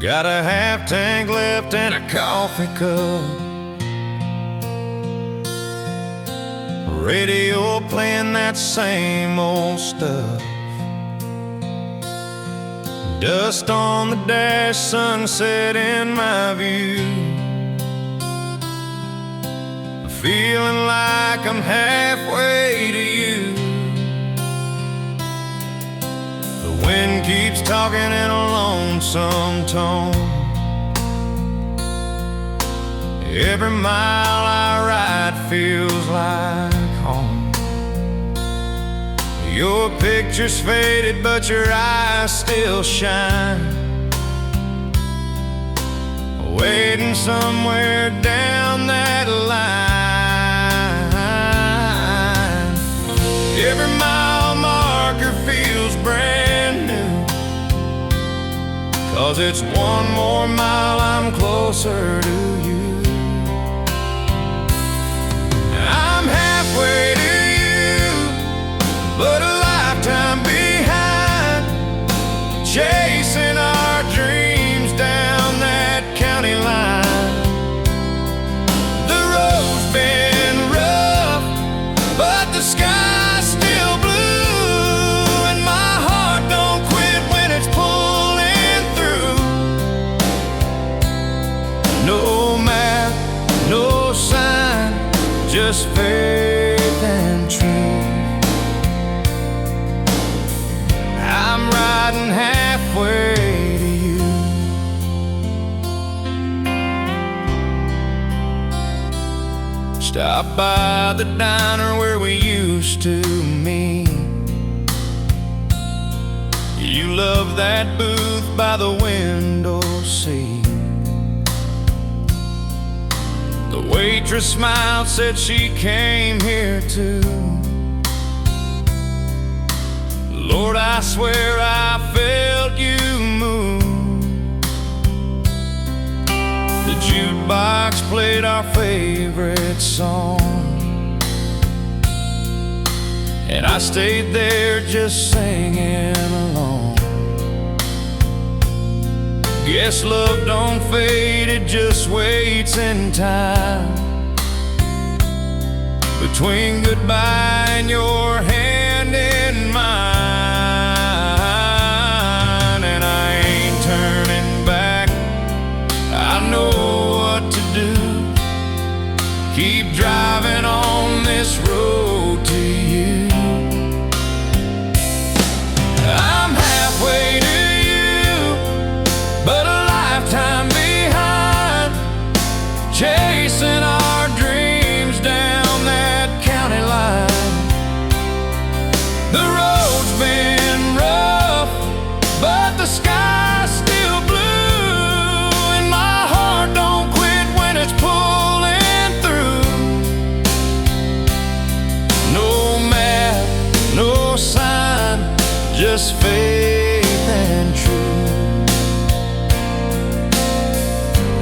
Got a half tank left and a coffee cup, radio playing that same old stuff. Dust on the dash, sunset in my view. Feeling like I'm halfway to you. The wind keeps talking in a lonesome tone. Every mile I ride feels like home. Your picture's faded, but your eyes still shine. Waiting somewhere down that line. Every mile marker feels brand new, 'cause it's one more mile I'm closer to you. I'm halfway to you, but a lifetime behind, chasing our dreams down that county line. The road's been rough, but the sky's still blue, and my heart don't quit when it's pulling through. No map, no sign, just faith and truth. I'm riding halfway to you. Stop by the diner where we used to meet. You love that booth by the window seat. The waitress smiled, said she came here too. Lord, I swear I felt you move. The jukebox played our favorite song, and I stayed there just singing along. Guess love don't fade, it just waits in time. Between goodbye and your hand in mine, and I ain't turning back, I know what to do. Keep driving on this road to you. I'm halfway to you, but a lifetime behind, chasing our dreams down that county line. The road's been rough, but the sky's still blue, and my heart don't quit when it's pulling through. No map, no sign, just faith and truth.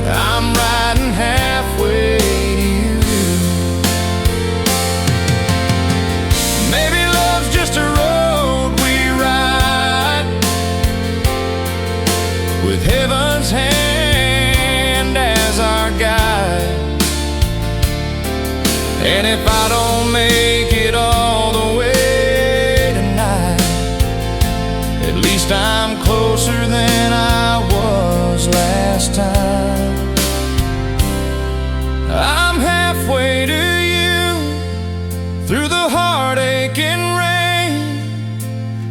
I'm riding halfway to you. Maybe love's just a road we ride, with heaven's hand as our guide. And if I don't make it all the way tonight, at least I'm closer than I was last time. I'm halfway to you, through the heartache and rain.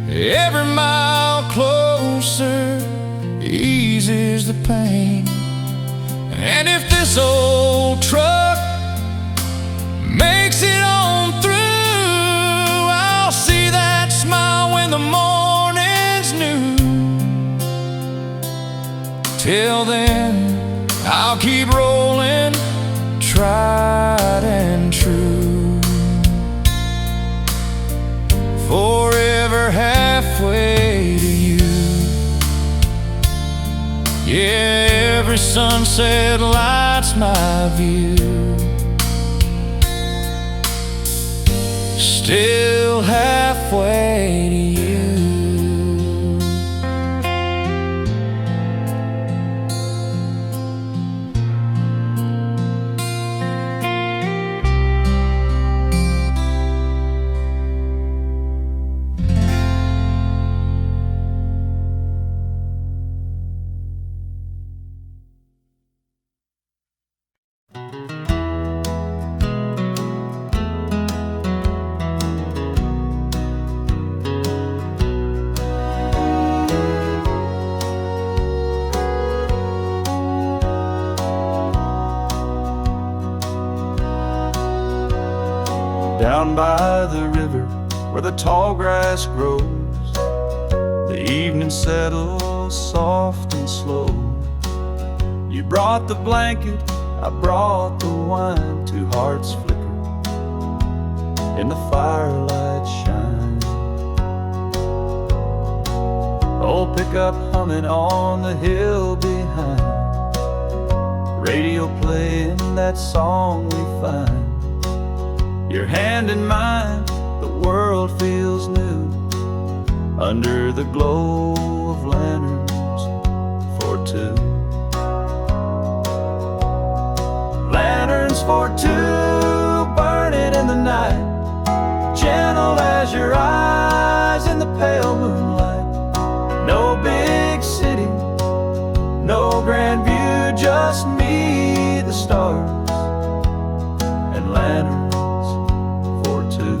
Every mile closer eases the pain. And if this old truck makes it on through, I'll see that smile when the morning's new. Till then, I'll keep rolling, tried and true, forever halfway to you. Yeah, every sunset lights my view. Still halfway to you. Down by the river where the tall grass grows, the evening settles soft and slow. You brought the blanket, I brought the wine. Two hearts flicker in the firelight shine. Old pickup humming on the hill behind, radio playing that song we find. Your hand in mine, the world feels new under the glow of lanterns for two. Lanterns for two, burning in the night, gentle as your eyes in the pale moonlight. No big city, no grand view, just me, the stars, and lanterns for two.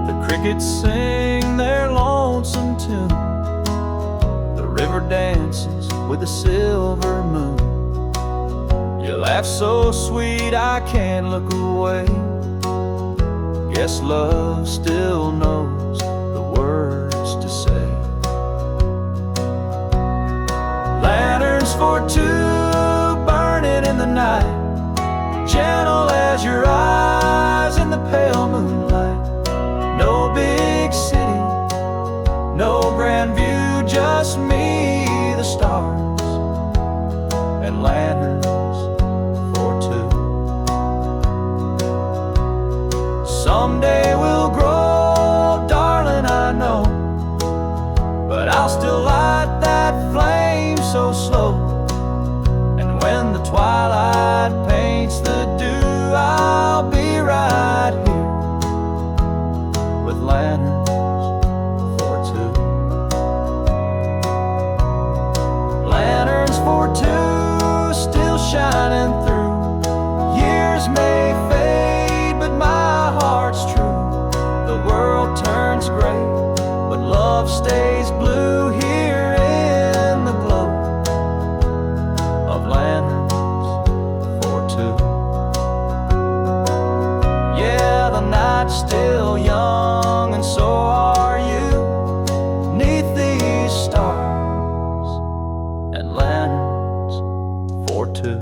The crickets sing their lonesome tune, the river dances with a silver moon. You laugh so sweet I can't look away. Guess love still knows the words to say. Lanterns for two, burning in the night, gentle as your eyes in the pale moonlight. No big city, no grand view, just me, the stars, and lanterns for two. Someday we'll grow, darling, I know, but I'll still light that flame so slow. And when the twilight paints the dew, I'll be right here with lanterns for two. Lanterns for two, still shining through. Years may fade, but my heart's true. The world turns gray, but love stays blue here in the glow of lanterns for two. Yeah, the night's still young, and so are you, 'neath these stars and lanterns for two.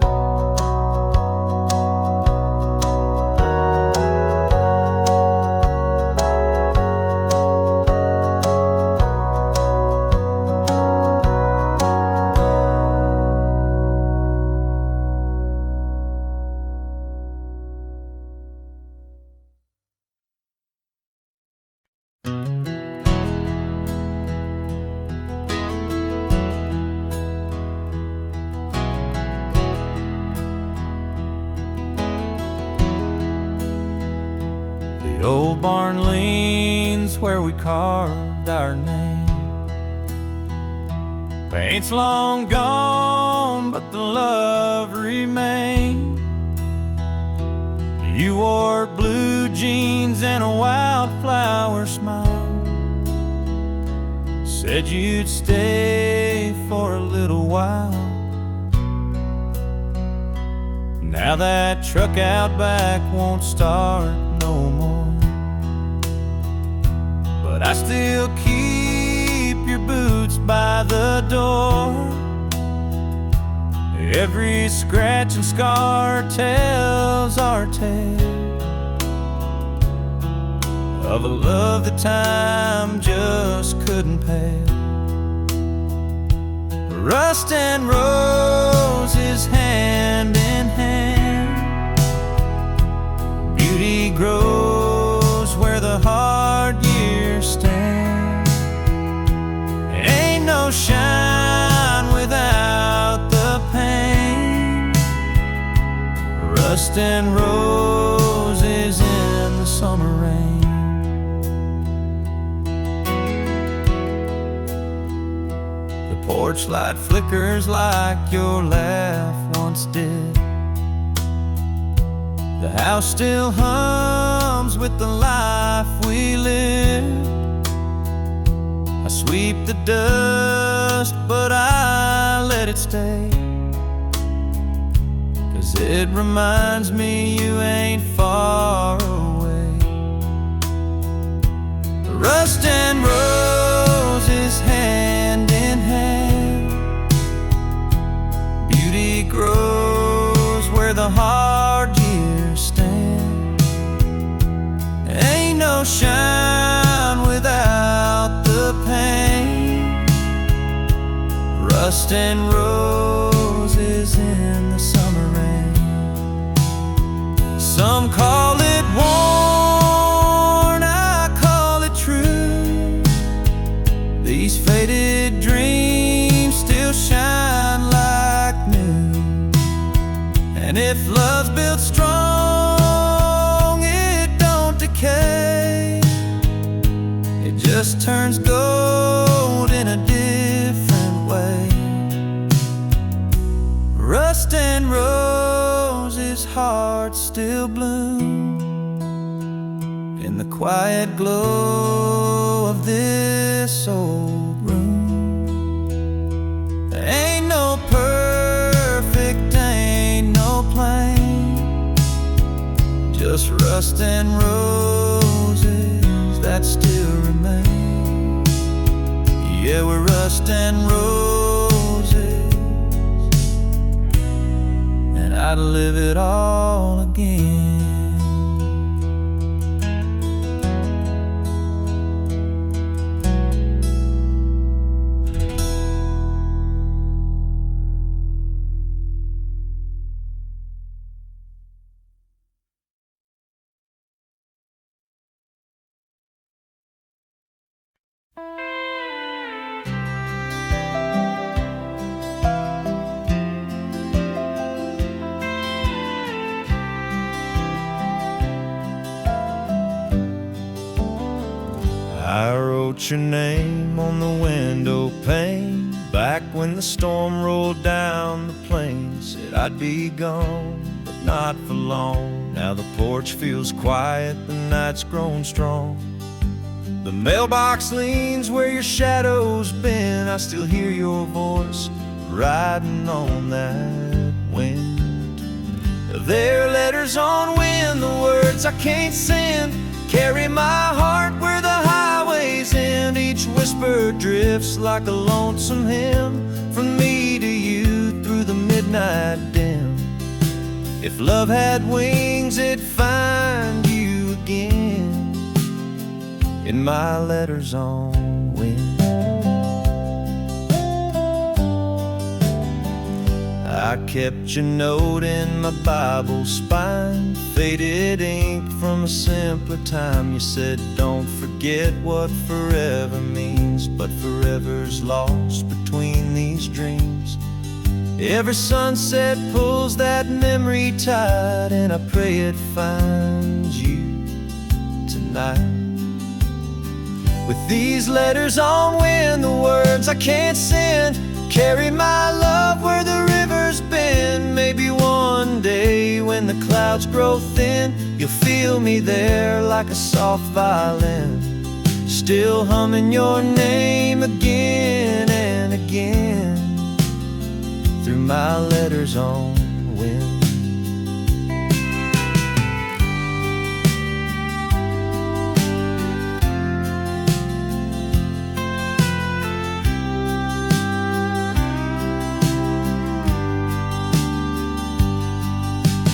The old barn leans where we carved our name. Paint's long gone, but the love remained. You wore blue jeans and a wildflower smile, said you'd stay for a little while. Now that truck out back won't start no more, but I still keep your boots by the door. Every scratch and scar tells our tale of a love that time just couldn't pay. Rust and roses hand in hand, beauty grows where the hard years stand. Ain't no shine without the pain. Rust and roses in the summer rain. The porch light flickers like your laugh once did. The house still hums with the life we live. I sweep the dust, but I let it stay, 'cause It reminds me you ain't far away. Rust and roses hand in hand. Beauty grows where the hard years stand. Ain't no shine without the pain. Rust and roses in the summer rain. Some call it worn, I call it true. These faded dreams still shine like new. And if love's built strong, it don't decay. It just turns gold in a different way. Rust and roses, hearts still bloom in the quiet glow of this old room. There ain't no perfect, ain't no plain, just rust and roses that still remain. Yeah, we're rust and roses, and I'd live it all again. I wrote your name on the window pane back when the storm rolled down the plain. Said I'd be gone, but not for long. Now the porch feels quiet, the night's grown strong. The mailbox leans where your shadow's been. I still hear your voice riding on that wind. There are letters on wind, the words I can't send carry my heart where the highways end. Each whisper drifts like a lonesome hymn from me to you through the midnight dim. If love had wings, it'd find you again in my letters on wind. I kept your note in my Bible spine, faded ink from a simpler time. You said don't forget what forever means, but forever's lost between these dreams. Every sunset pulls that memory tight, and I pray it finds you tonight. With these letters on wind, the words I can't send carry my love where the river's been. Maybe one day when the clouds grow thin, you'll feel me there like a soft violin, still humming your name again and again through my letters on wind.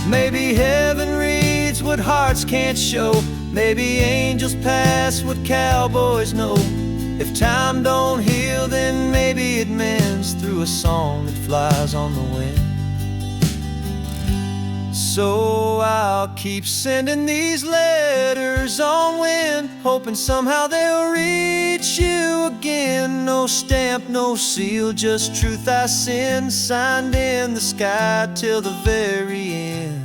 Maybe heaven reads what hearts can't show. Maybe angels pass what cowboys know. If time don't heal, then maybe it mends through a song that flies on the wind. So I'll keep sending these letters on wind, hoping somehow they'll reach you again. No stamp, no seal, just truth I send, signed in the sky till the very end.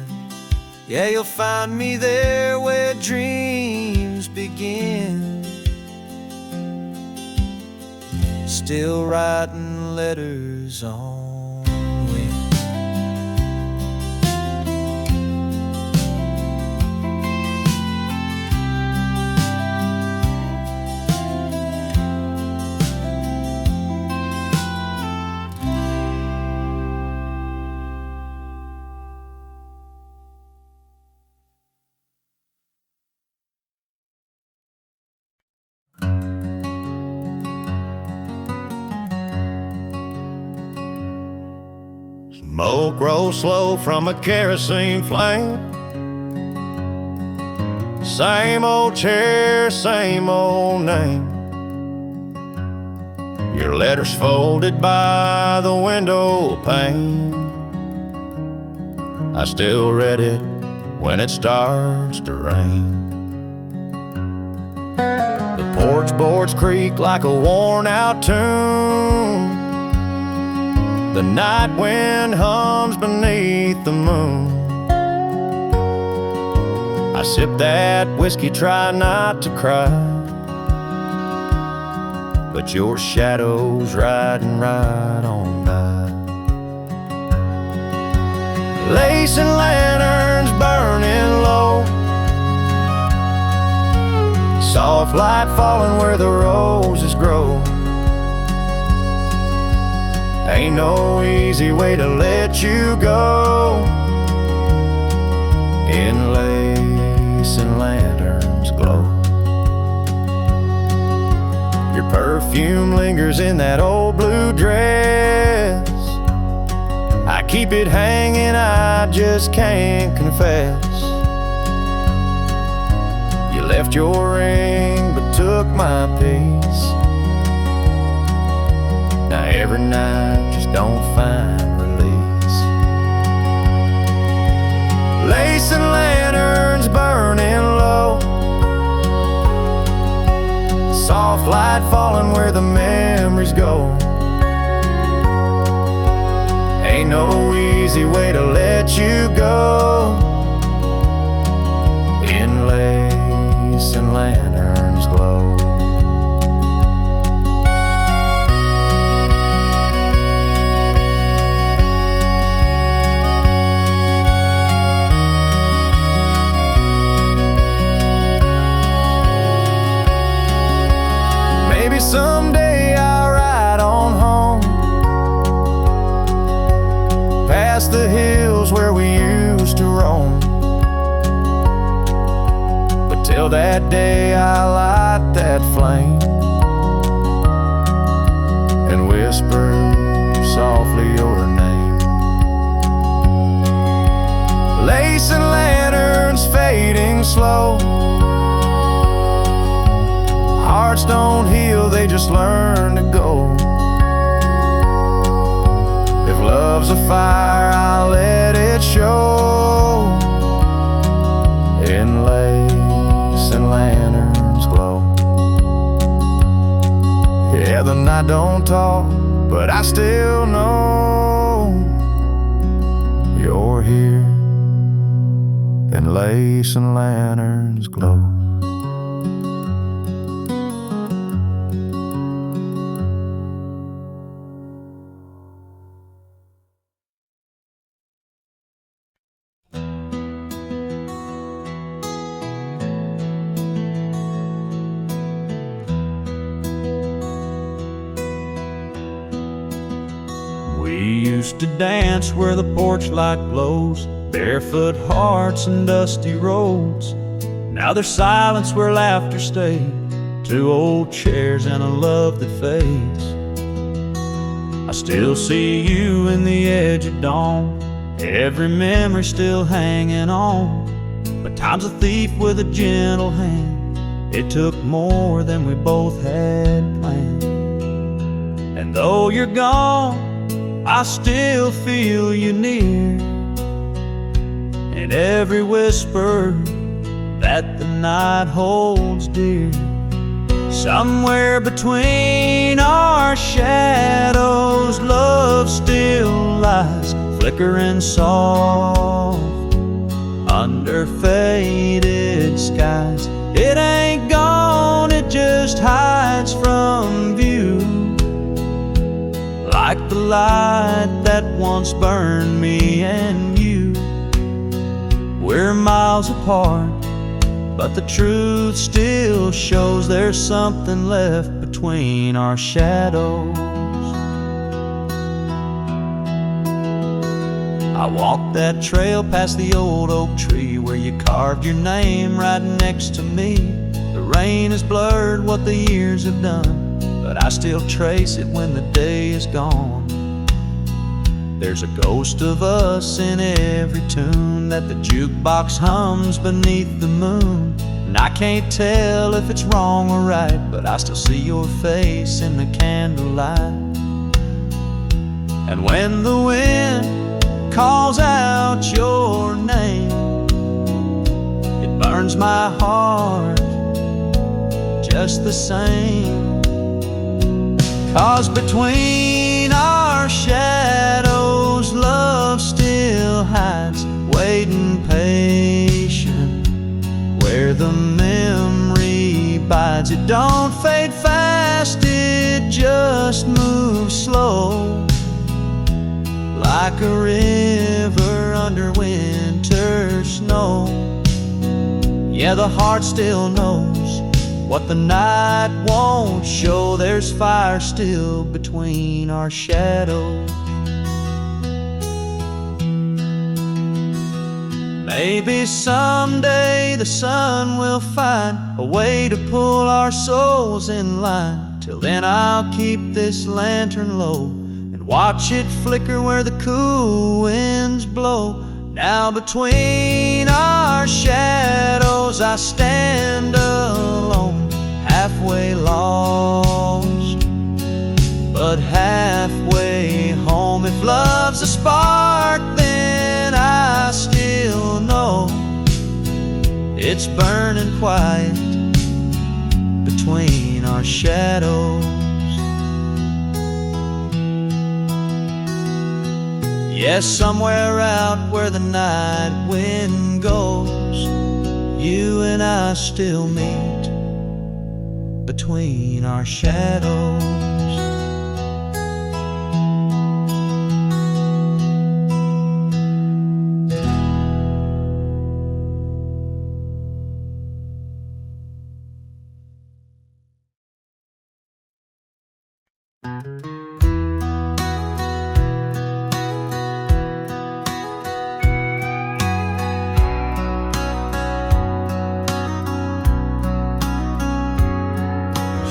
Yeah, you'll find me there where dreams begin, still writing letters on wind. Smoke rolls slow from a kerosene flame. Same old chair, same old name. Your letters folded by the window pane. I still read it when it starts to rain. The porch boards creak like a worn-out tune. The night wind hums beneath the moon. I sip that whiskey, try not to cry, but your shadow's riding right on by. Lace and lanterns burning low, soft light falling where the roses grow. Ain't no easy way to let you go. In lace and lanterns glow. Your perfume lingers in that old blue dress. I keep it hanging, I just can't confess. You left your ring but took my peace. Now every night just don't find release. Lace and lanterns burning low, soft light falling where the memories go. Ain't no easy way to let you go. In lace and lanterns glow. Maybe someday I'll ride on home, past the hills where we used to roam. But till that day I'll light that flame and whisper softly your name. Lace and lanterns fading slow. Hearts don't heal, they just learn to go. If love's a fire, I'll let it show. In lace and lanterns glow. Yeah, the night don't talk, but I still know you're here. In lace and lanterns glow. We used to dance where the porch light glows, barefoot hearts and dusty roads. Now there's silence where laughter stays, 2 old chairs and a love that fades. I still see you in the edge of dawn, every memory still hanging on. But time's a thief with a gentle hand, it took more than we both had planned. And though you're gone, I still feel you near, and every whisper that the night holds dear. Somewhere between our shadows, love still lies, flickering soft under faded skies. It ain't gone, it just hides from view, like the light that once burned me and you. We're miles apart, but the truth still shows there's something left between our shadows. I walked that trail past the old oak tree where you carved your name right next to me. The rain has blurred what the years have done, but I still trace it when the day is gone. There's a ghost of us in every tune that the jukebox hums beneath the moon. And I can't tell if it's wrong or right, but I still see your face in the candlelight. And when the wind calls out your name, it burns my heart just the same. 'Cause between our shadows, love still hides, waiting patient where the memory bides. It don't fade fast, it just moves slow, like a river under winter snow. Yeah, the heart still knows what the night won't show. There's fire still between our shadows. Maybe someday the sun will find a way to pull our souls in line. Till then I'll keep this lantern low and watch it flicker where the cool winds blow. Now between our shadows I stand alone, halfway lost, but halfway home. If love's a spark, then I still know it's burning quiet between our shadows. Yes, somewhere out where the night wind goes, you and I still meet between our shadows.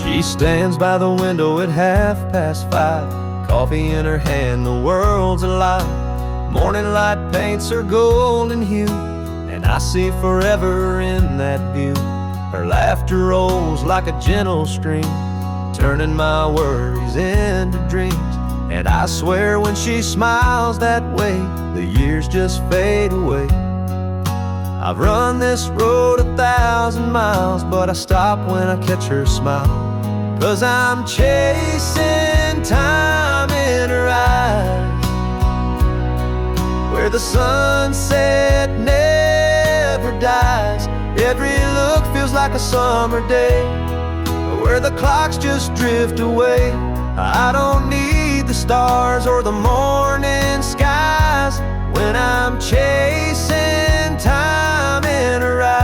She stands by the window at 5:30, coffee in her hand, the world's alive. Morning light paints her golden hue, and I see forever in that view. Her laughter rolls like a gentle stream, turning my worries into dreams. And I swear when she smiles that way, the years just fade away. I've run this road 1,000 miles, but I stop when I catch her smile. 'Cause I'm chasing time in her eyes, where the sunset never dies. Every look feels like a summer day, where the clocks just drift away. I don't need the stars or the morning skies when I'm chasing time in her eyes.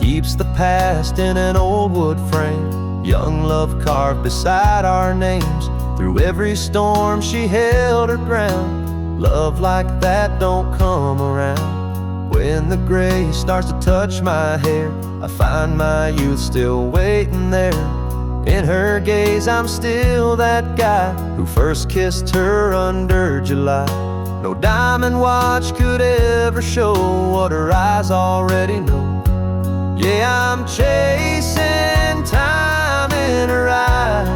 Keeps the past in an old wood frame, young love carved beside our names. Through every storm she held her ground. Love like that don't come around. When the gray starts to touch my hair, I find my youth still waiting there. In her gaze I'm still that guy who first kissed her under July. No diamond watch could ever show what her eyes already know. Yeah, I'm chasing time in her eyes,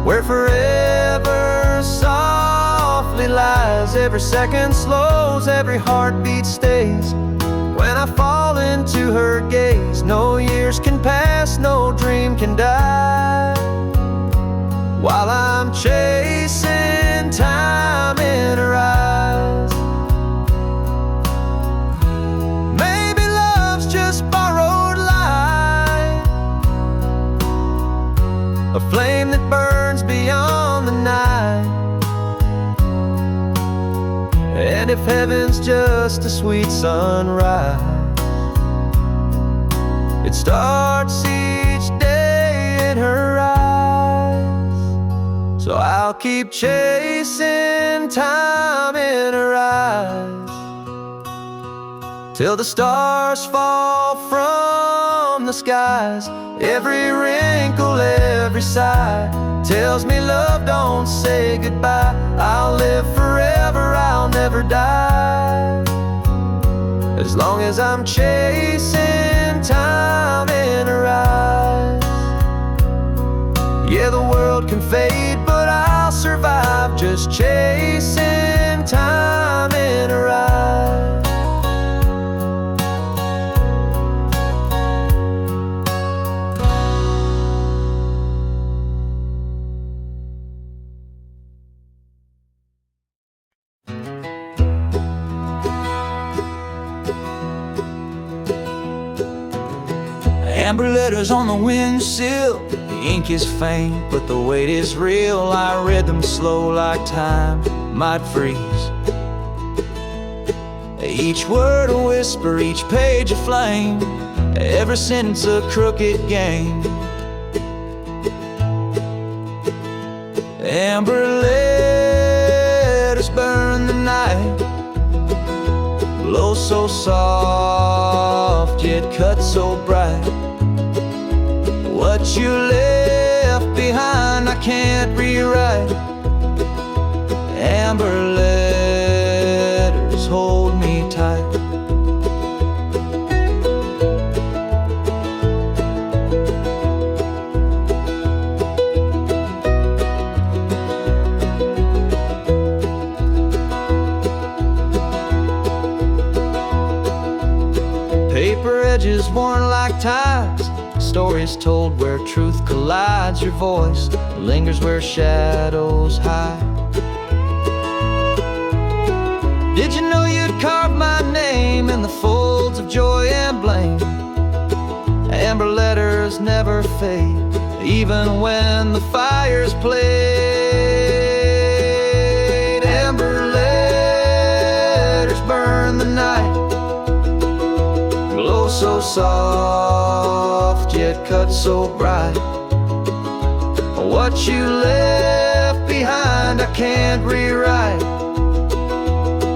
where forever softly lies. Every second slows, every heartbeat stays. When I fall into her gaze, no years can pass, no dream can die, while I'm chasing time in her eyes. Borrowed light, a flame that burns beyond the night. And if heaven's just a sweet sunrise, it starts each day in her eyes. So I'll keep chasing time in her eyes, till the stars fall from the skies. Every wrinkle, every sigh tells me love don't say goodbye. I'll live forever, I'll never die, as long as I'm chasing time in her eyes. Yeah, the world can fade, but I'll survive, just chasing time in her eyes. Amber letters on the windshield, the ink is faint, but the weight is real. I read them slow like time might freeze. Each word a whisper, each page a flame, every sentence a crooked game. Amber letters burn the night, blow so soft yet cut so bright. What you left behind I can't rewrite. Amber letters hold me tight. Paper edges worn like ties, stories told where truth collides. Your voice lingers where shadows hide. Did you know you'd carve my name in the folds of joy and blame? Amber letters never fade, even when the fire's played. Amber letters burn the night, glow so soft yet cut so bright. What you left behind I can't rewrite.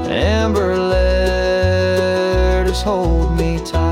Amber letters hold me tight.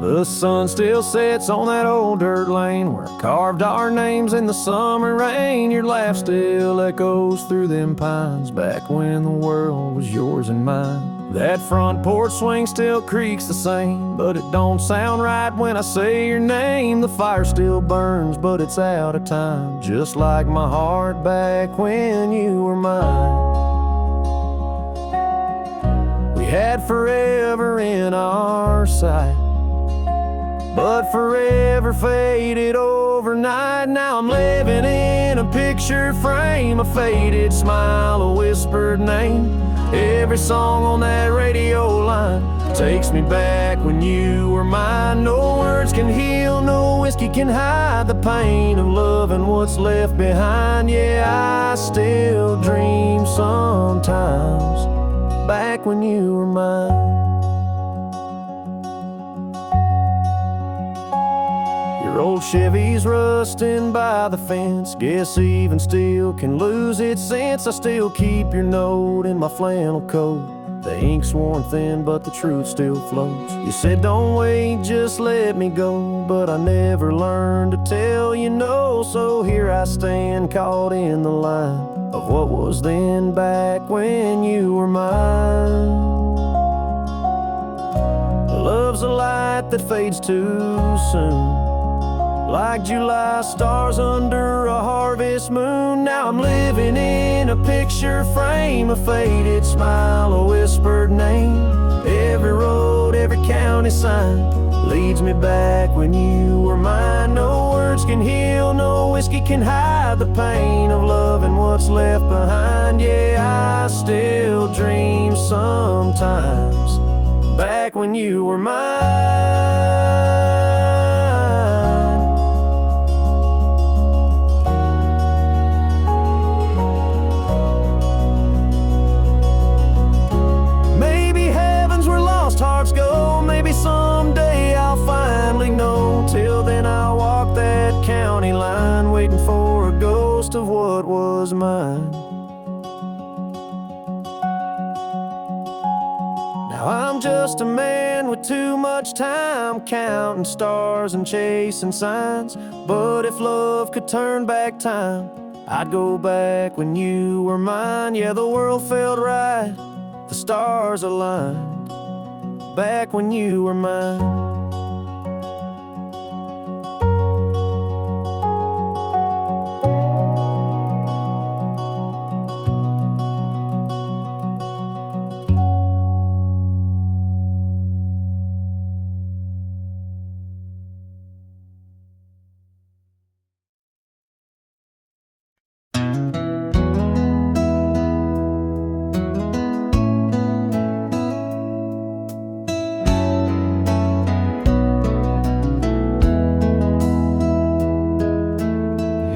The sun still sets on that old dirt lane where I carved our names in the summer rain. Your laugh still echoes through them pines back when the world was yours and mine. That front porch swing still creaks the same, but it don't sound right when I say your name. The fire still burns, but it's out of time, just like my heart back when you were mine. We had forever in our sight, but forever faded overnight. Now I'm living in a picture frame, a faded smile, a whispered name. Every song on that radio line takes me back when you were mine. No words can heal, no whiskey can hide the pain of loving what's left behind. Yeah, I still dream sometimes back when you were mine. Your old Chevy's rusting by the fence, guess even steel can lose its sense. I still keep your note in my flannel coat. The ink's worn thin, but the truth still floats. You said don't wait, just let me go, but I never learned to tell you no. So here I stand, caught in the line of what was then back when you were mine. Love's a light that fades too soon, like July stars under a harvest moon. Now I'm living in a picture frame, a faded smile, a whispered name. Every road, every county sign leads me back when you were mine. No words can heal, no whiskey can hide the pain of love and what's left behind. Yeah, I still dream sometimes back when you were mine. Maybe heaven's where lost hearts go, maybe someday I'll finally know. Till then I'll walk that county line, waiting for a ghost of what was mine. Now I'm just a man with too much time, counting stars and chasing signs. But if love could turn back time, I'd go back when you were mine. Yeah, the world felt right, the stars aligned, back when you were mine.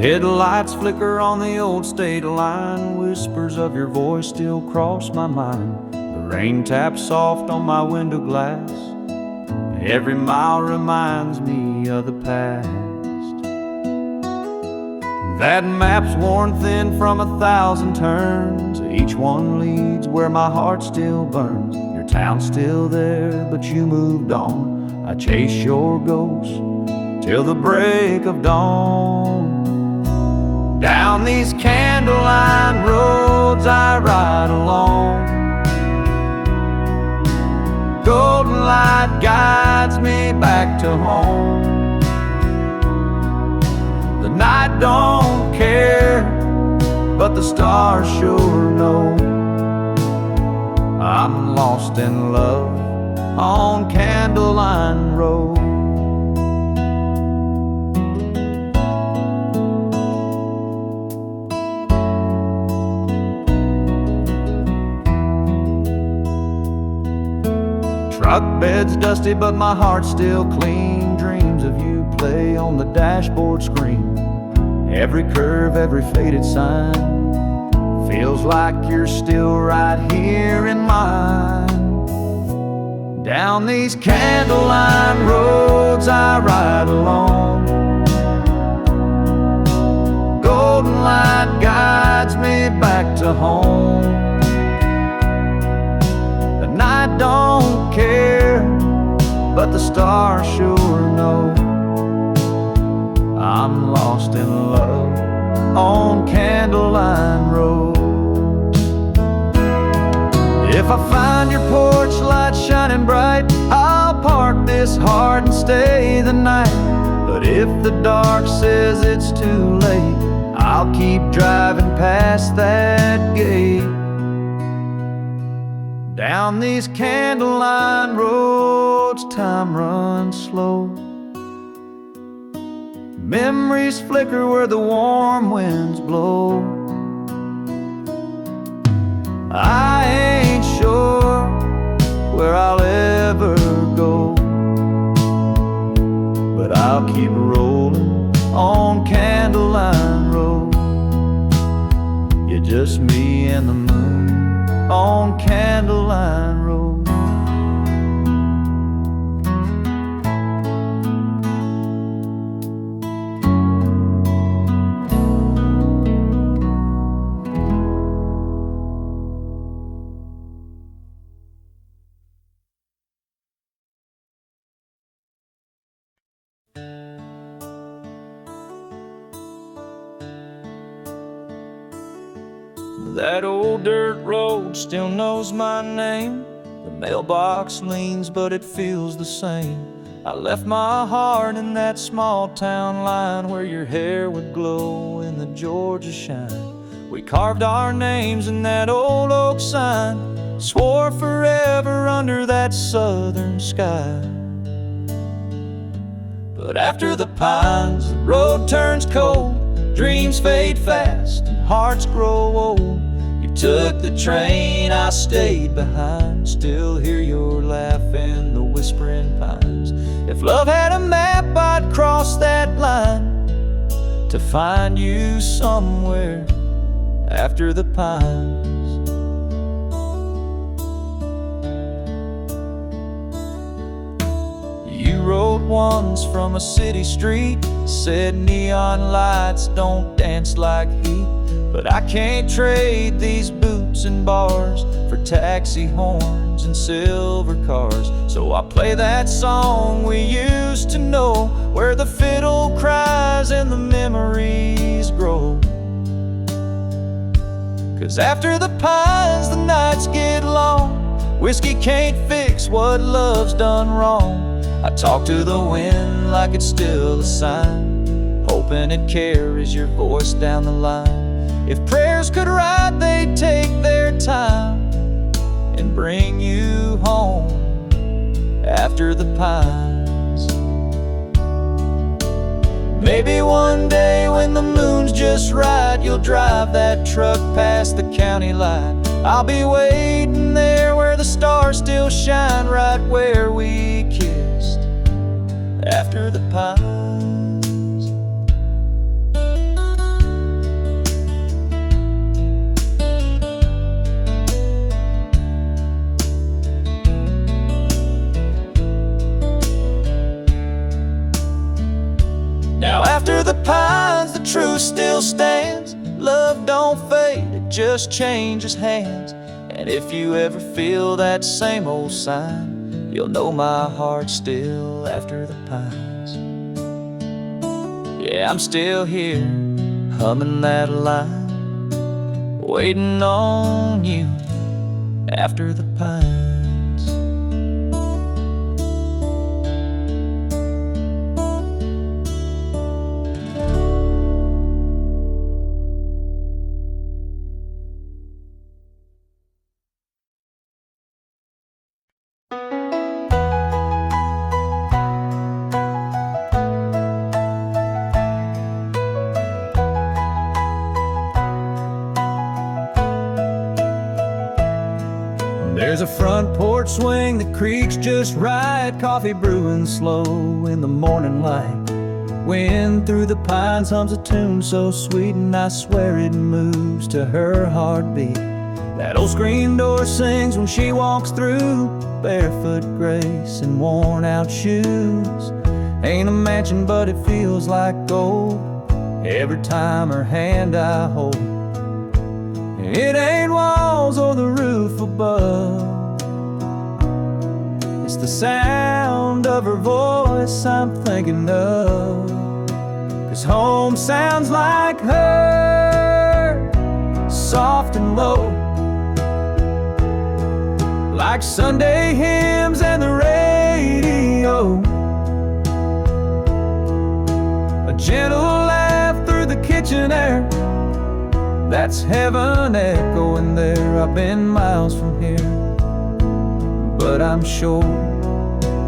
Headlights flicker on the old state line, whispers of your voice still cross my mind. The rain taps soft on my window glass, every mile reminds me of the past. That map's worn thin from 1,000 turns, each one leads where my heart still burns. Your town's still there, but you moved on. I chase your ghost till the break of dawn. Down these Candleline Roads I ride alone. Golden light guides me back to home. The night don't care, but the stars sure know. I'm lost in love on Candleline Road. Truck bed's dusty, but my heart's still clean. Dreams of you play on the dashboard screen. Every curve, every faded sign feels like you're still right here in mine. Down these Candleline Roads I ride alone. Golden light guides me back to home. The night don't care, but the stars sure know. I'm lost in love on Candleline Road. If I find your porch light shining bright, I'll park this heart and stay the night. But if the dark says it's too late, I'll keep driving past that gate. Down these Candleline Roads, time runs slow. Memories flicker where the warm winds blow. I ain't sure where I'll ever go, but I'll keep rolling on Candleline Road. You're just me and the moon on Candleline Road. That old dirt road still knows my name. The mailbox leans, but it feels the same. I left my heart in that small town line where your hair would glow in the Georgia shine. We carved our names in that old oak sign, swore forever under that southern sky. But after the pines, the road turns cold, dreams fade fast and hearts grow old. You took the train, I stayed behind, still hear your laugh in the whispering pines. If love had a map, I'd cross that line to find you somewhere after the pines. You wrote once from a city street, said neon lights don't dance like heat. But I can't trade these boots and bars for taxi horns and silver cars. So I play that song we used to know, where the fiddle cries and the memories grow. 'Cause after the pines the nights get long, whiskey can't fix what love's done wrong. I talk to the wind like it's still a sign, hoping it carries your voice down the line. If prayers could write, they'd take their time and bring you home after the pines. Maybe one day when the moon's just right, you'll drive that truck past the county line. I'll be waiting there where the stars still shine, right where we kissed after the pines. Now after the pines, the truth still stands. Love don't fade, it just changes hands. And if you ever feel that same old sign, you'll know my heart's still after the pines. Yeah, I'm still here, humming that line, waiting on you after the pines. There's a front porch swing that creaks just right, coffee brewing slow in the morning light. Wind through the pines hums a tune so sweet, and I swear it moves to her heartbeat. That old screen door sings when she walks through, barefoot grace and worn out shoes. Ain't a mansion but it feels like gold every time her hand I hold. It ain't walls or the roof above, it's the sound of her voice I'm thinking of. 'Cause home sounds like her, soft and low, like Sunday hymns and the radio. A gentle laugh through the kitchen air, that's heaven echoing there. I've been miles from here, but I'm sure,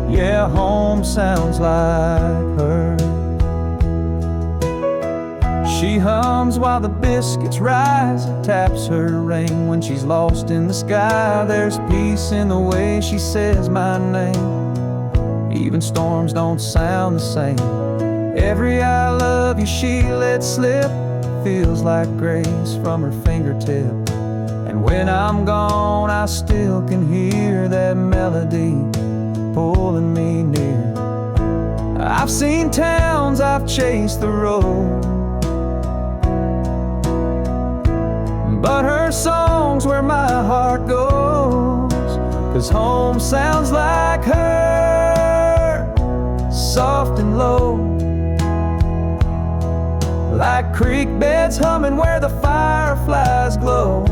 yeah, home sounds like her. She hums while the biscuits rise, taps her ring when she's lost in the sky. There's peace in the way she says my name, even storms don't sound the same. Every I love you she lets slip, feels like grace from her fingertip. And when I'm gone, I still can hear that melody pulling me near. I've seen towns, I've chased the road, but her song's where my heart goes. 'Cause home sounds like her, soft and low, like creek beds humming where the fireflies glow.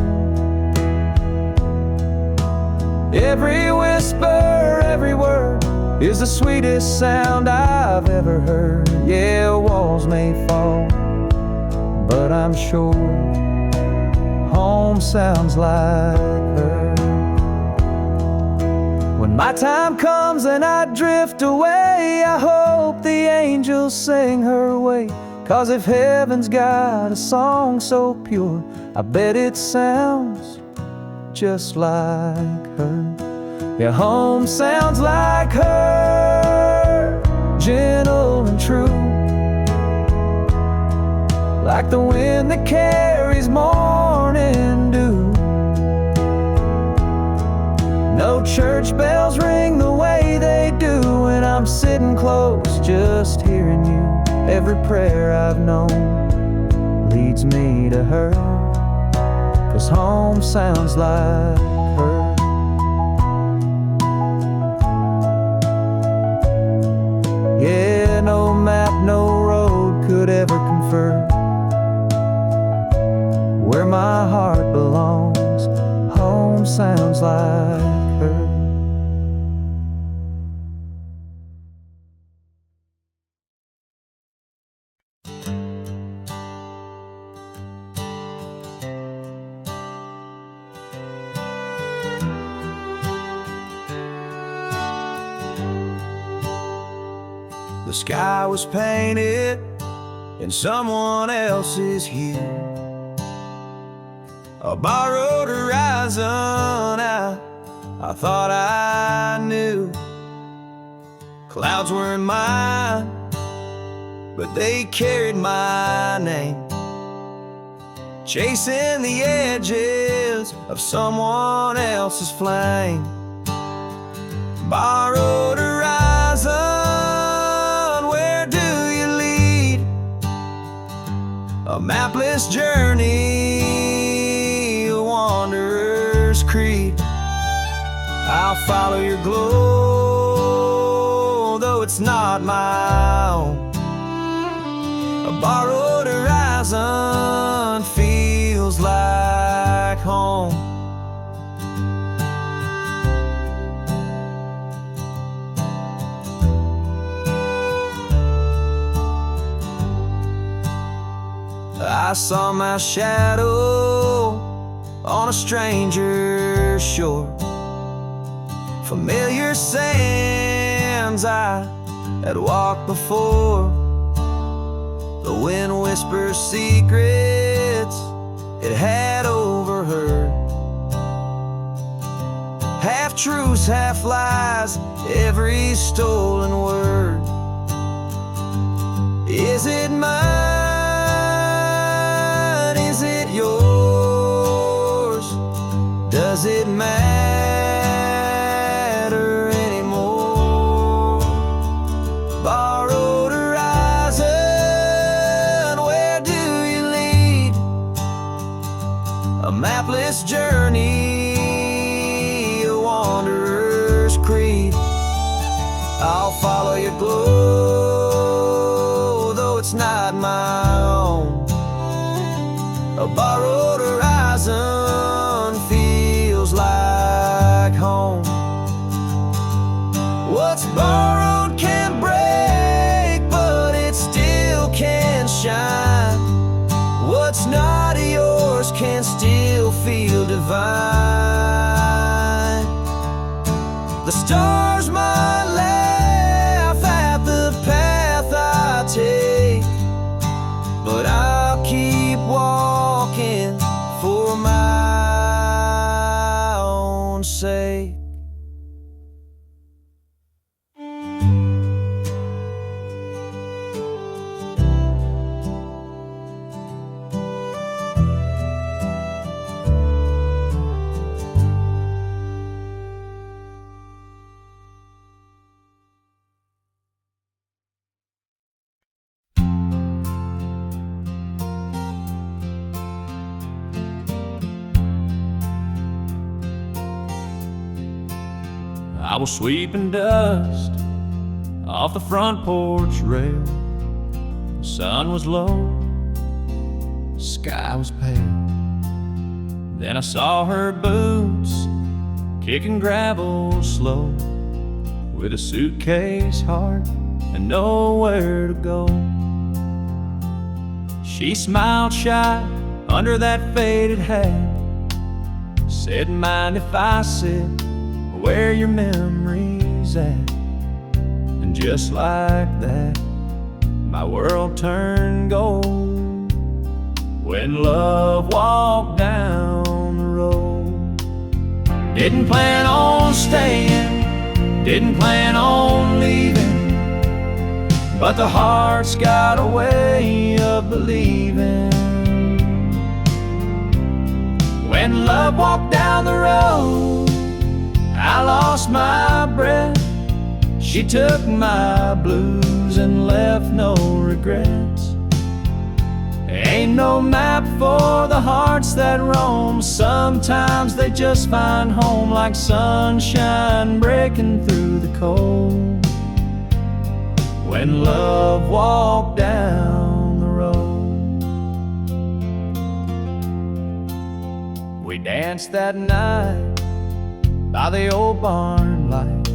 Every whisper, every word is the sweetest sound I've ever heard. Yeah, walls may fall, but I'm sure home sounds like her. When my time comes and I drift away, I hope the angels sing her way. 'Cause if heaven's got a song so pure, I bet it sounds just like her. Yeah, home sounds like her, gentle and true, like the wind that carries morning dew. No church bells ring the way they do when I'm sitting close, just hearing you. Every prayer I've known leads me to her, 'cause home sounds like her. Yeah, no map, no road could ever confirm where my heart belongs. Home sounds like her. The sky was painted in someone else's hue, a borrowed horizon I thought I knew. Clouds weren't mine, but they carried my name, chasing the edges of someone else's flame. Borrowed horizon, where do you lead? A mapless journey, a wanderer's creed. I'll follow your glow, though it's not my own. A borrowed horizon feels like home. I saw my shadow on a stranger's shore, familiar sands I had walked before. The wind whispers secrets it had overheard, half truths, half lies, every stolen word. Is it mine? Is it yours? Does it matter anymore? Borrowed horizon, where do you lead? A mapless journey, a wanderer's creed. I'll follow your glow, though it's not my own. A borrowed horizon feels like home. What's borrowed can break, but it still can shine. What's not yours can still feel divine. The stars might laugh at the path I take, but I'll keep walking for my own sake. I was sweeping dust off the front porch rail. The sun was low, sky was pale. Then I saw her boots kicking gravel slow, with a suitcase heart and nowhere to go. She smiled shy under that faded hat, said, "Mind if I sit where your memory's at?" And just like that, my world turned gold when love walked down the road. Didn't plan on staying, didn't plan on leaving, but the heart's got a way of believing. When love walked down the road, I lost my breath. She took my blues and left no regrets. Ain't no map for the hearts that roam. Sometimes they just find home, like sunshine breaking through the cold. When love walked down the road. We danced that night by the old barn light,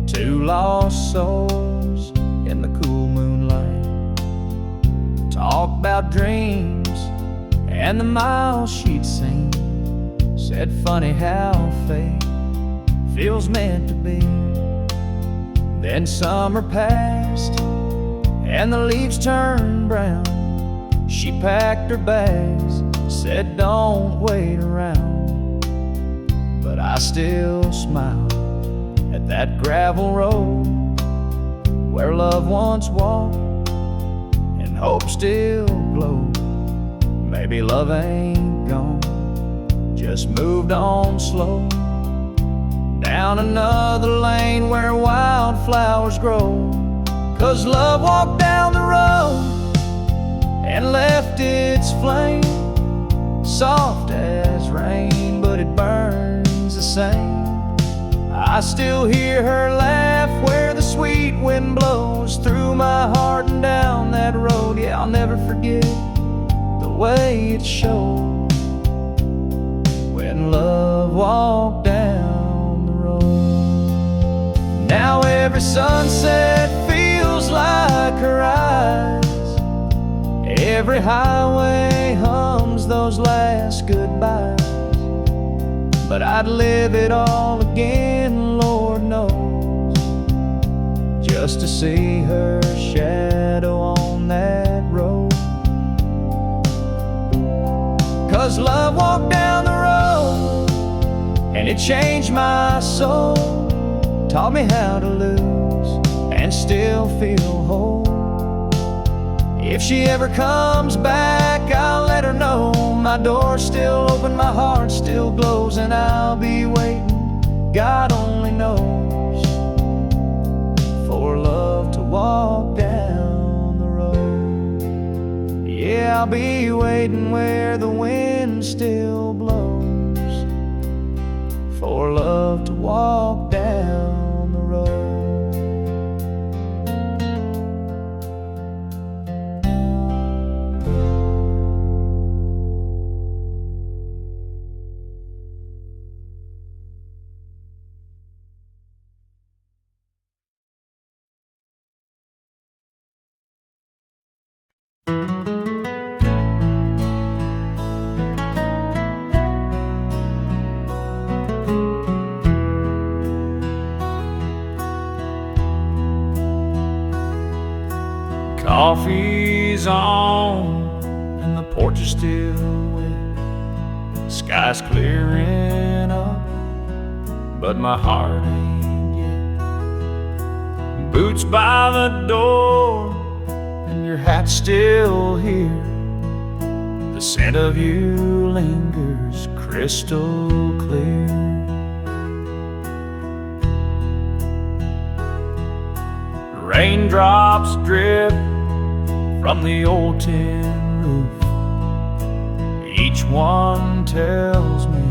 two lost souls in the cool moonlight. Talked about dreams and the miles she'd seen. Said funny how fate feels meant to be. Then summer passed and the leaves turned brown. She packed her bags, said don't wait around. But I still smile at that gravel road where love once walked and hope still glowed. Maybe love ain't gone, just moved on slow, down another lane where wildflowers grow. 'Cause love walked down the road and left its flame, soft as rain, but it burns the same. I still hear her laugh where the sweet wind blows through my heart and down that road. Yeah, I'll never forget the way it showed when love walked down the road. Now every sunset feels like her eyes, every highway hums those last goodbyes. But I'd live it all again, Lord knows, just to see her shadow on that road. 'Cause love walked down the road and it changed my soul, taught me how to lose and still feel whole. If she ever comes back, I'll let her know my door's still open, my heart still glows, and I'll be waiting, God only knows, for love to walk down the road. Yeah, I'll be waiting where the wind still blows, for love to walk down the road. Coffee's on and the porch is still wet. The sky's clearing up, but my heart ain't yet. Boots by the door and your hat's still here. The scent of you lingers crystal clear. Raindrops drip from the old tin roof. Each one tells me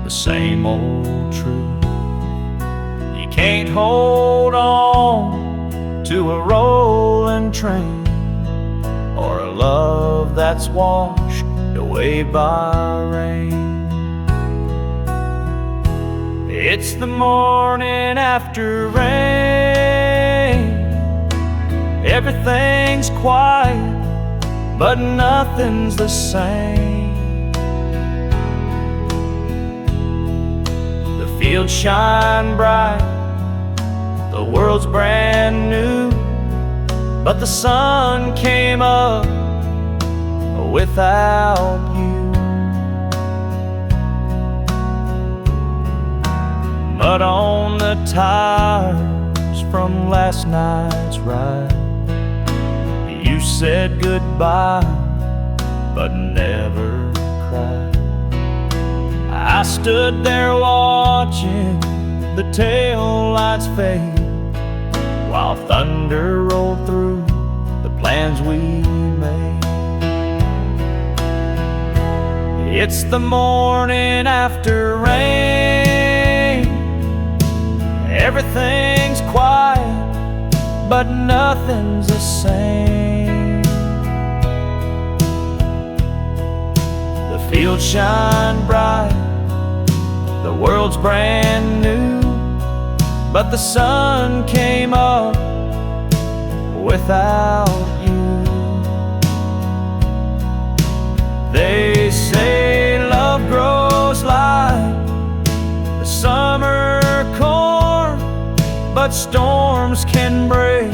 the same old truth. You can't hold on to a rolling train or a love that's washed away by rain. It's the morning after rain. Everything's quiet, but nothing's the same. The fields shine bright, the world's brand new, but the sun came up without you. Mud on the tires from last night's ride. You said goodbye, but never cried. I stood there watching the taillights fade, while thunder rolled through the plans we made. It's the morning after rain. Everything's quiet, but nothing's the same. The fields shine bright, the world's brand new, but the sun came up without you. They say love grows like the summer corn, but storms can break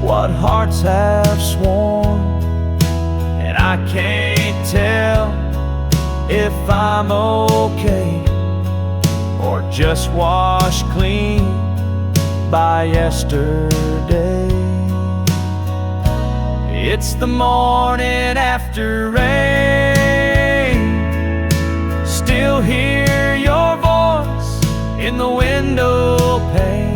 what hearts have sworn. And I can't tell if I'm okay or just washed clean by yesterday. It's the morning after rain. Still hear your voice in the window pane.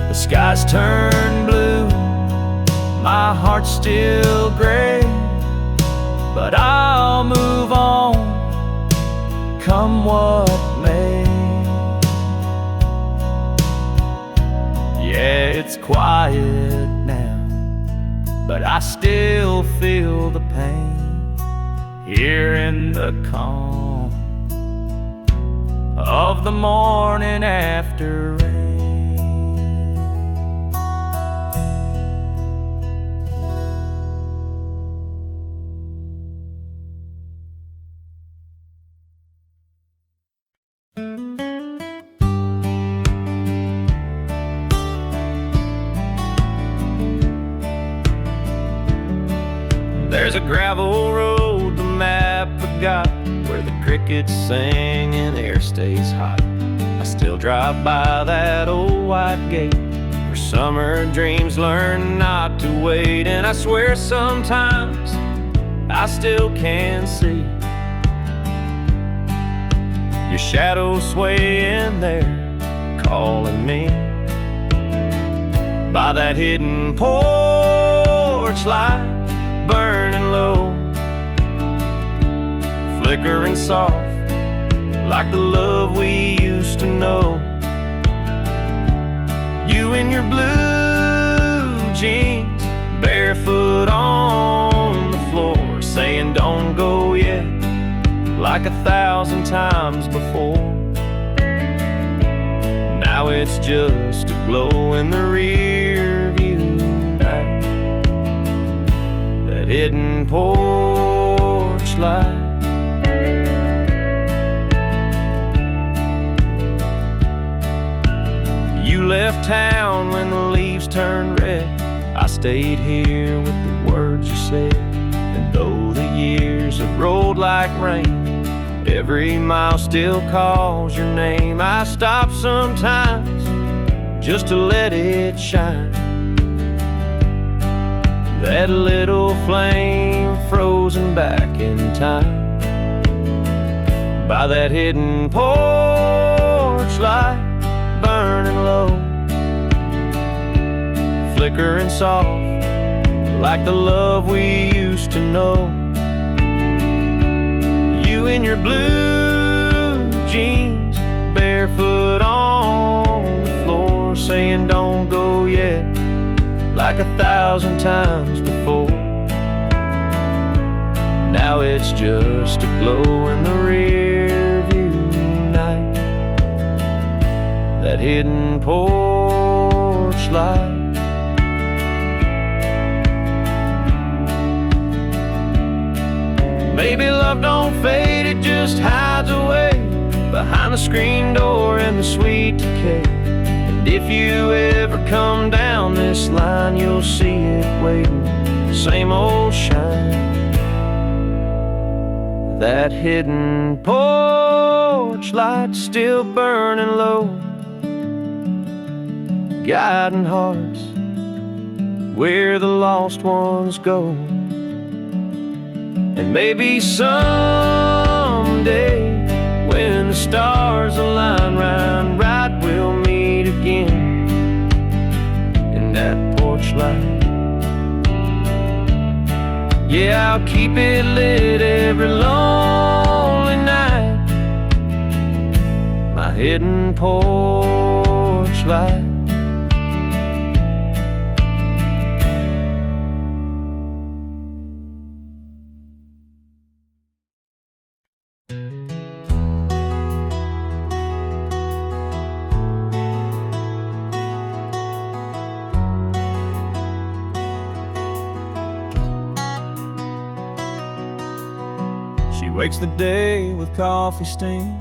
The skies turn blue, my heart's still gray, but I'll move on, come what may. Yeah, it's quiet now, but I still feel the pain here in the calm of the morning after rain. There's a gravel road the map forgot, where the crickets sing and air stays hot. I still drive by that old white gate, where summer dreams learn not to wait. And I swear sometimes I still can see your shadow swaying there, calling me by that hidden porch light, burning low, flickering soft like the love we used to know. You in your blue jeans, barefoot on the floor, saying don't go yet, like 1,000 times before. Now it's just a glow in the rear view light, that hidden porch light. You left town when the leaves turned red. I stayed here with the words you said. And though the years have rolled like rain, every mile still calls your name. I stop sometimes just to let it shine, that little flame frozen back in time by that hidden porch light, burning low, flickering soft like the love we used to know. You in your blue jeans, barefoot on the floor, saying don't go yet, like 1,000 times before. Now it's just a glow in the rear view night, that hidden porch light. Maybe love don't fade, it just hides away behind the screen door and the sweet decay. And if you ever come down this line, you'll see it waiting, same old shine. That hidden porch light still burning low, guiding hearts where the lost ones go. And maybe someday, when the stars align right, we'll meet again in that porch light. Yeah, I'll keep it lit every lonely night, my hidden porch light. She wakes the day with coffee steam,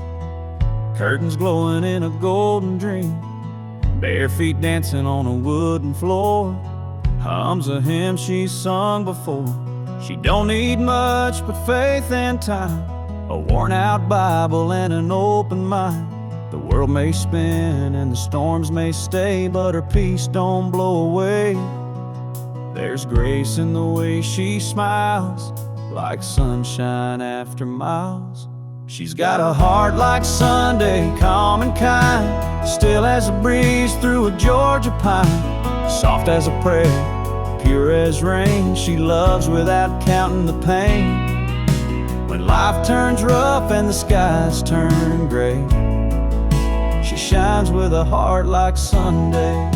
curtains glowing in a golden dream, bare feet dancing on a wooden floor, hums a hymn she's sung before. She don't need much but faith and time, a worn-out Bible and an open mind. The world may spin and the storms may stay, but her peace don't blow away. There's grace in the way she smiles, like sunshine after miles. She's got a heart like Sunday, calm and kind, still as a breeze through a Georgia pine, soft as a prayer, pure as rain. She loves without counting the pain. When life turns rough and the skies turn gray, she shines with a heart like Sunday.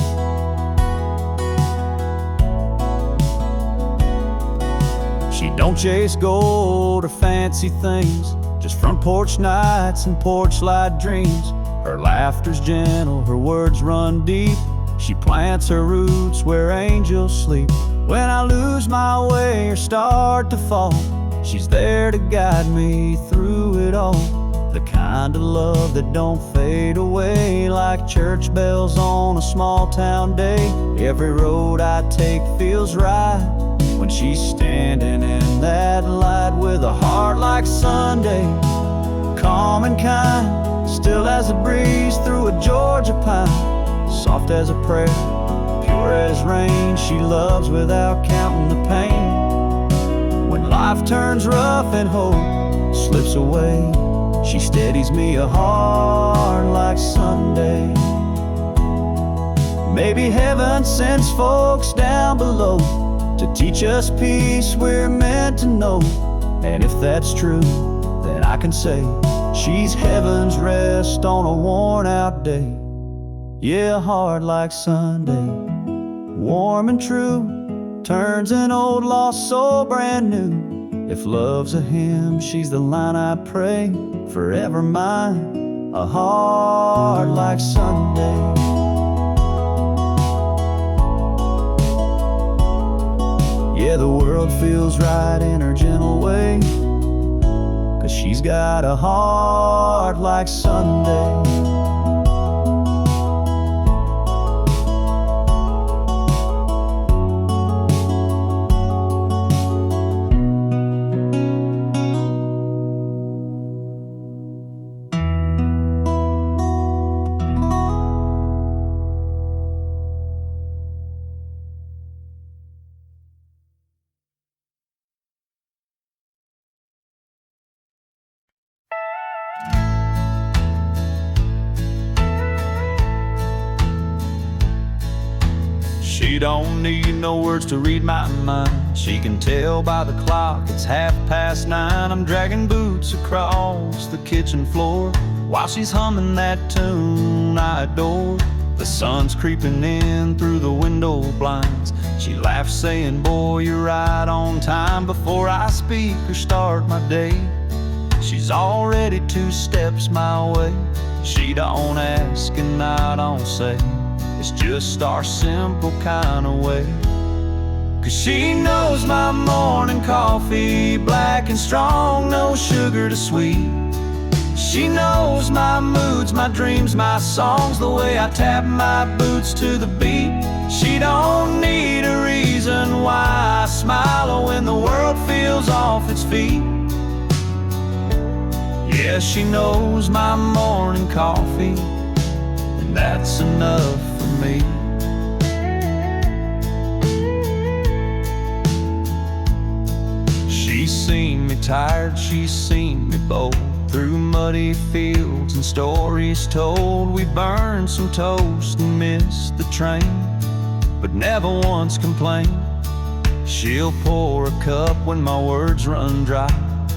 She don't chase gold or fancy things, just front porch nights and porch light dreams. Her laughter's gentle, her words run deep. She plants her roots where angels sleep. When I lose my way or start to fall, she's there to guide me through it all. The kind of love that don't fade away, like church bells on a small town day. Every road I take feels right when she's standing in that light, with a heart like Sunday, calm and kind, still as a breeze through a Georgia pine, soft as a prayer, pure as rain. She loves without counting the pain. When life turns rough and hope slips away, she steadies me a heart like Sunday. Maybe heaven sends folks down below to teach us peace we're meant to know. And if that's true, then I can say she's heaven's rest on a worn-out day. Yeah, a heart like Sunday, warm and true, turns an old lost soul brand new. If love's a hymn, she's the line I pray, forever mine, a heart like Sunday. Yeah, the world feels right in her gentle way, 'cause she's got a heart like Sunday. She don't need no words to read my mind. She can tell by the clock it's 9:30. I'm dragging boots across the kitchen floor while she's humming that tune I adore. The sun's creeping in through the window blinds. She laughs saying, boy, you're right on time. Before I speak or start my day, she's already 2 steps my way. She don't ask and I don't say, it's just our simple kind of way. 'Cause she knows my morning coffee, black and strong, no sugar to sweet. She knows my moods, my dreams, my songs, the way I tap my boots to the beat. She don't need a reason why I smile when the world feels off its feet. Yeah, she knows my morning coffee, and that's enough for me. She's seen me tired, she's seen me bold, through muddy fields and stories told. We burned some toast and missed the train, but never once complained. She'll pour a cup when my words run dry,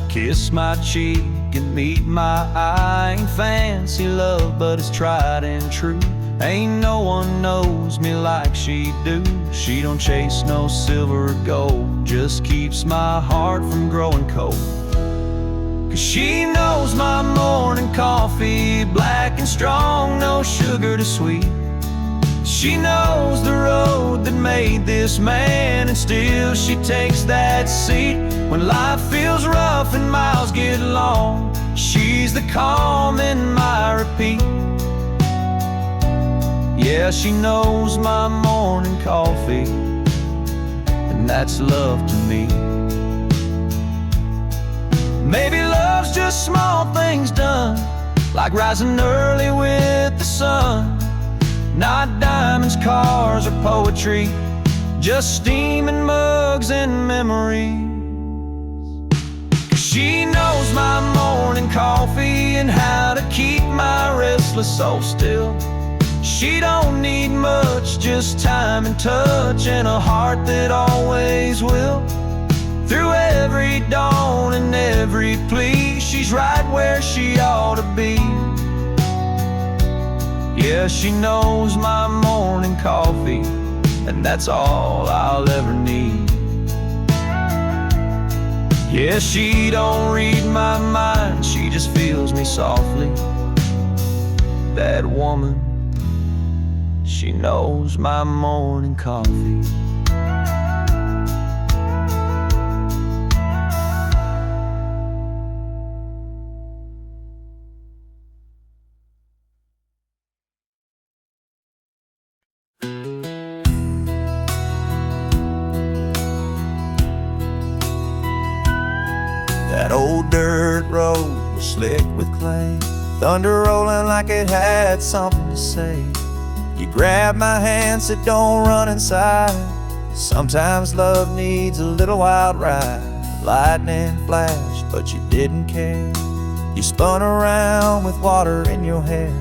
kiss my cheek and meet my eye. Ain't fancy love, but it's tried and true. Ain't no one knows me like she do. She don't chase no silver or gold, just keeps my heart from growing cold. 'Cause she knows my morning coffee, black and strong, no sugar to sweet. She knows the road that made this man, and still she takes that seat. When life feels rough and miles get long, she's the calm in my repeat. Yeah, she knows my morning coffee, and that's love to me. Maybe love's just small things done, like rising early with the sun. Not diamonds, cars, or poetry, just steaming mugs and memories. 'Cause she knows my morning coffee and how to keep my restless soul still. She don't need much, just time and touch, and a heart that always will. Through every dawn and every plea, she's right where she ought to be. Yeah, she knows my morning coffee, and that's all I'll ever need. Yeah, she don't read my mind, she just feels me softly. That woman, she knows my morning coffee. That old dirt road was slick with clay, thunder rolling like it had something to say. You grabbed my hand, said don't run inside. Sometimes love needs a little wild ride. Lightning flashed, but you didn't care. You spun around with water in your hair.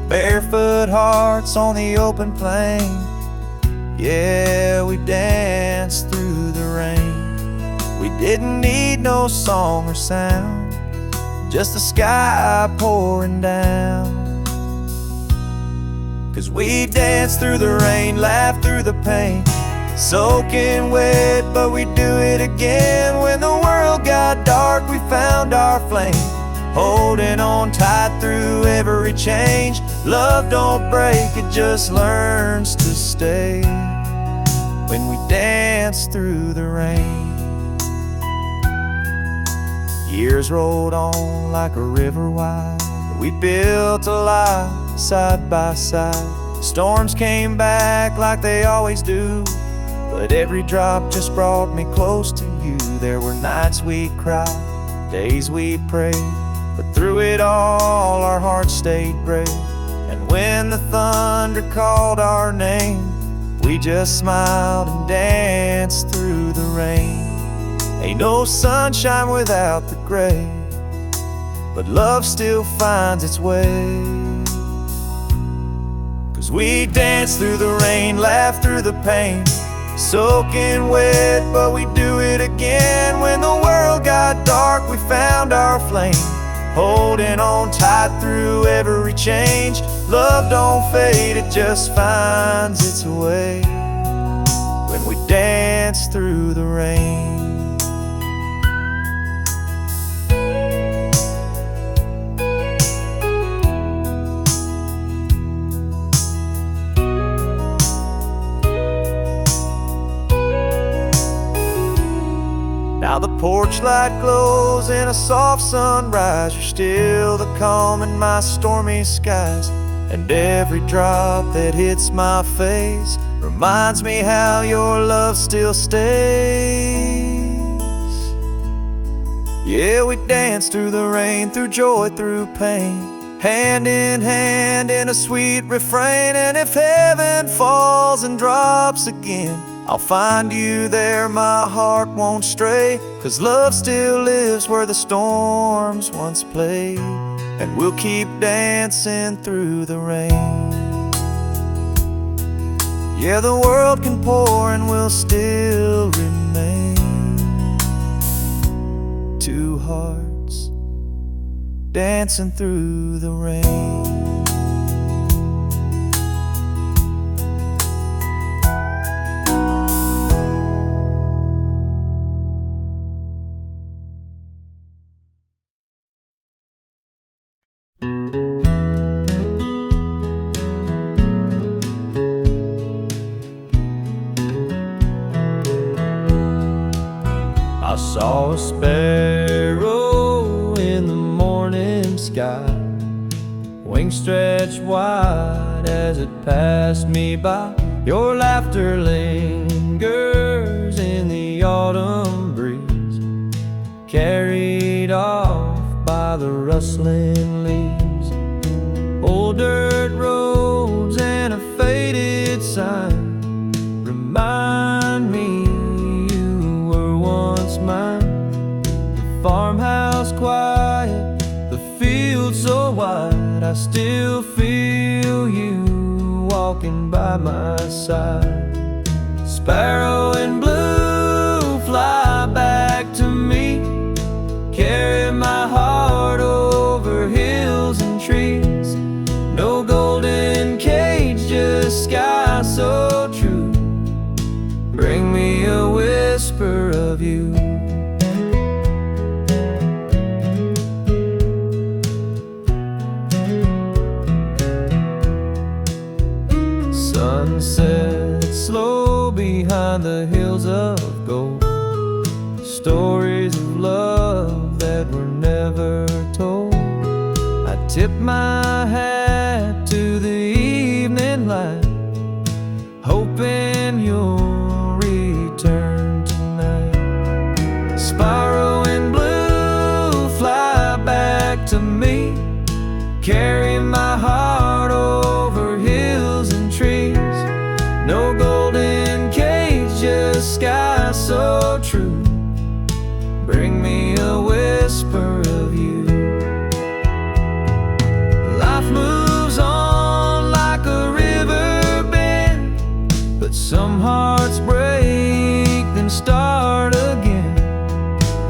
Barefoot hearts on the open plain. Yeah, we danced through the rain. We didn't need no song or sound, just the sky pouring down. 'Cause we danced through the rain, laughed through the pain, soaking wet, but we'd do it again. When the world got dark, we found our flame, holding on tight through every change. Love don't break, it just learns to stay. When we dance through the rain, years rolled on like a river wide. We built a life side by side. Storms came back like they always do, but every drop just brought me close to you. There were nights we cried, days we prayed, but through it all our hearts stayed brave. And when the thunder called our name, we just smiled and danced through the rain. Ain't no sunshine without the gray, but love still finds its way. 'Cause we danced through the rain, laughed through the pain, soaking wet, but we do it again. When the world got dark, we found our flame, holding on tight through every change. love don't fade, it just finds its way when we dance through the rain. Now the porch light glows in a soft sunrise. You're still the calm in my stormy skies, and every drop that hits my face reminds me how your love still stays. Yeah, we dance through the rain, through joy, through pain, hand in hand in a sweet refrain. And if heaven falls and drops again, I'll find you there, my heart won't stray, 'cause love still lives where the storms once played, and we'll keep dancing through the rain. Yeah, the world can pour and we'll still remain two hearts dancing through the rain. I saw a sparrow in the morning sky, wings stretched wide as it passed me by. Your laughter lingers in the autumn breeze, carried off by the rustling leaves. Old dirt roads and a faded sign remind me mine. The farmhouse quiet, the field so wide, I still feel you walking by my side. Sparrow in blue, fly back to me, carry my heart over hills and trees. No golden cage, just sky so true. Bring me a whisper of you. Sunset slow behind the hills of gold, stories of love that were never told. I tip my hat to the evening light, hoping you'll return tonight. Sparrow in blue, fly back to me, carry my heart over hills and trees. No golden cage, just sky so true. Bring me a whisper of you. Life moves on like a river bend, but some hearts break then start again.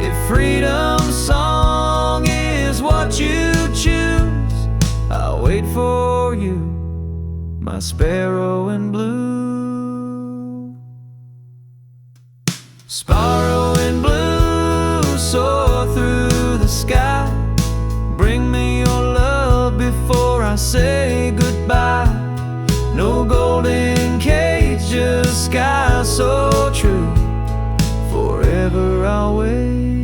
If freedom's song is what you choose, I'll wait for you, my sparrow in blue. Sparrow in blue, soar through the sky. Bring me your love before I say goodbye. No golden cage, just sky so true. Forever I'll wait.